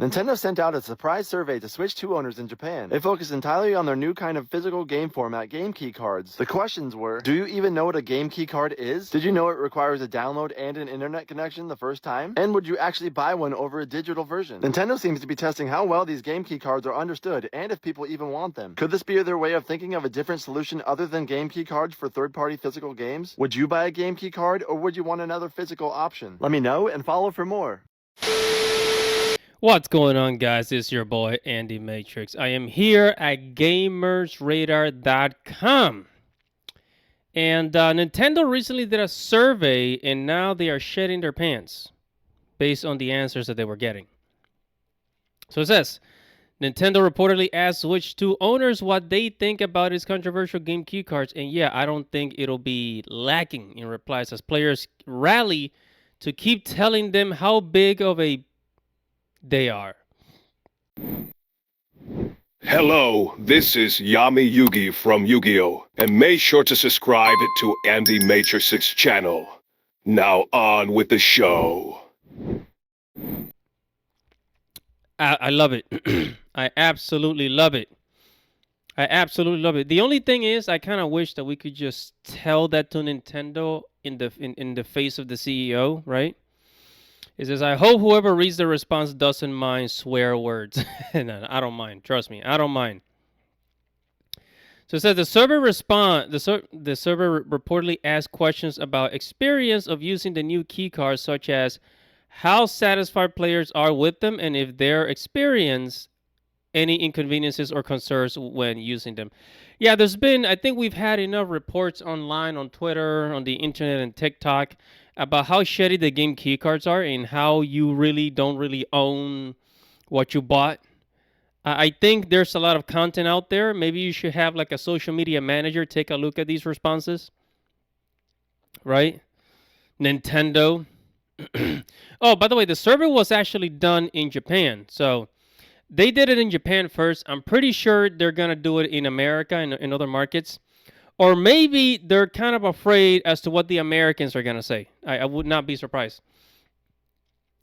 Nintendo sent out a surprise survey to Switch 2 owners in Japan. They focused entirely on their new kind of physical game format, game keycards. The questions were, do you even know what a game keycard is? Did you know it requires a download and an internet connection the first time? And would you actually buy one over a digital version? Nintendo seems to be testing how well these game keycards are understood and if people even want them. Could this be their way of thinking of a different solution other than game keycards for third-party physical games? Would you buy a game keycard or would you want another physical option? Let me know and follow for more. What's going on, guys? It's your boy Andy Matrix. I am here at gamersradar.com. And Nintendo recently did a survey, and now they are shedding their pants based on the answers that they were getting. So it says, Nintendo reportedly asked Switch 2 owners what they think about its controversial game keycards. And yeah, I don't think it'll be lacking in replies as players rally to keep telling them how big of a they are. Hello, this is Yami Yugi from Yu-Gi-Oh! And make sure to subscribe to Andy Matrix's channel. Now on with the show. I love it. I absolutely love it. I absolutely love it. The only thing is, I kind of wish that we could just tell that to Nintendo in the face of the CEO, right? It says, I hope whoever reads the response doesn't mind swear words. No, I don't mind. Trust me, I don't mind. So it says the server reportedly asked questions about experience of using the new key cards, such as how satisfied players are with them and if their experience any inconveniences or concerns when using them. Yeah, I think we've had enough reports online, on Twitter, on the internet, and TikTok about how shitty the game keycards are and how you really don't really own what you bought. I think there's a lot of content out there. Maybe you should have like a social media manager take a look at these responses. Right? Nintendo. Oh, by the way, the survey was actually done in Japan. So they did it in Japan first. I'm pretty sure they're going to do it in America and in other markets. Or maybe they're kind of afraid as to what the Americans are going to say. I would not be surprised.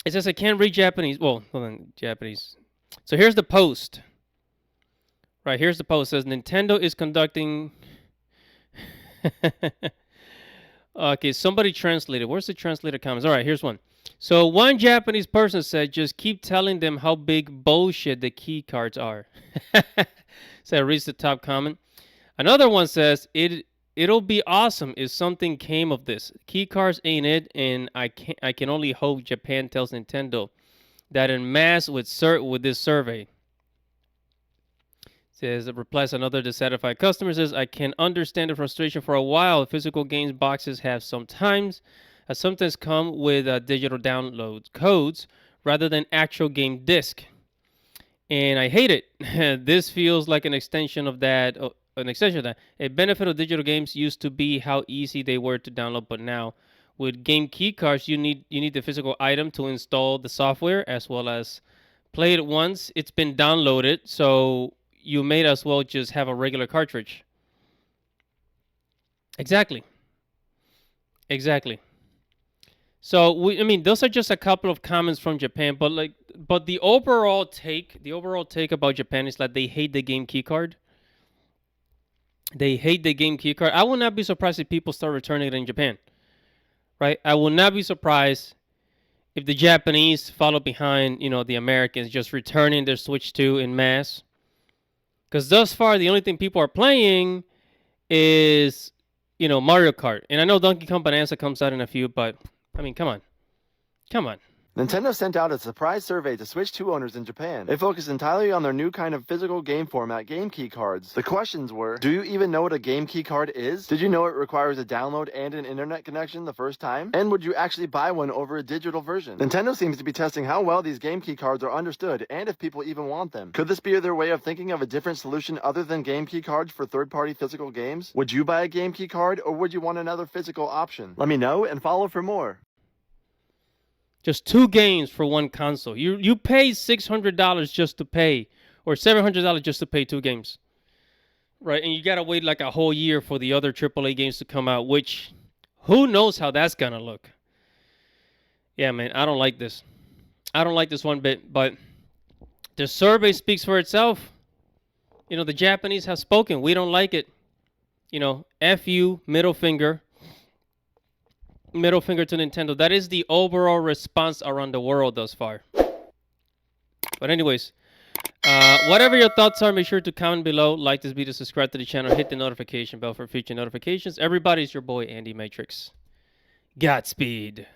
It says I can't read Japanese. Well, hold on, Japanese. So here's the post. Right, here's the post. It says Nintendo is conducting... Okay, somebody translated. Where's the translator comments? All right, here's one. So one Japanese person said, just keep telling them how big bullshit the key cards are. So I reads the top comment. Another one says, it'll be awesome if something came of this. Key cards ain't it, and I can only hope Japan tells Nintendo that en masse with this survey. Says it replies another dissatisfied customer says, I can understand the frustration for a while. Physical games boxes have sometimes come with digital download codes rather than actual game disc. And I hate it. This feels like an extension of that. A benefit of digital games used to be how easy they were to download, but now with game key cards, you need the physical item to install the software as well as play it once. It's been downloaded, so you may as well just have a regular cartridge. Exactly. So those are just a couple of comments from Japan, but the overall take about Japan is that they hate the game key card. They hate the game key card. I will not be surprised if people start returning it in Japan. Right? I will not be surprised if the Japanese follow behind, the Americans just returning their Switch 2 in mass. Because thus far, the only thing people are playing is, Mario Kart. And I know Donkey Kong Bonanza comes out in a few, but, come on. Nintendo sent out a surprise survey to Switch 2 owners in Japan. They focused entirely on their new kind of physical game format, game keycards. The questions were, do you even know what a game keycard is? Did you know it requires a download and an internet connection the first time? And would you actually buy one over a digital version? Nintendo seems to be testing how well these game keycards are understood and if people even want them. Could this be their way of thinking of a different solution other than game keycards for third-party physical games? Would you buy a game keycard or would you want another physical option? Let me know and follow for more. Just 2 games for one console. You pay $600 just to pay, or $700 just to pay 2 games. Right, and you got to wait like a whole year for the other AAA games to come out, which who knows how that's going to look. Yeah, man, I don't like this. I don't like this one bit, but The survey speaks for itself. You know, the Japanese have spoken. We don't like it. You know, F you, middle finger. Middle finger to Nintendo. That is the overall response around the world thus far. But anyways, whatever your thoughts are, make sure to comment below, like this video, subscribe to the channel, hit the notification bell for future notifications. Everybody's your boy, Andy Matrix. Godspeed.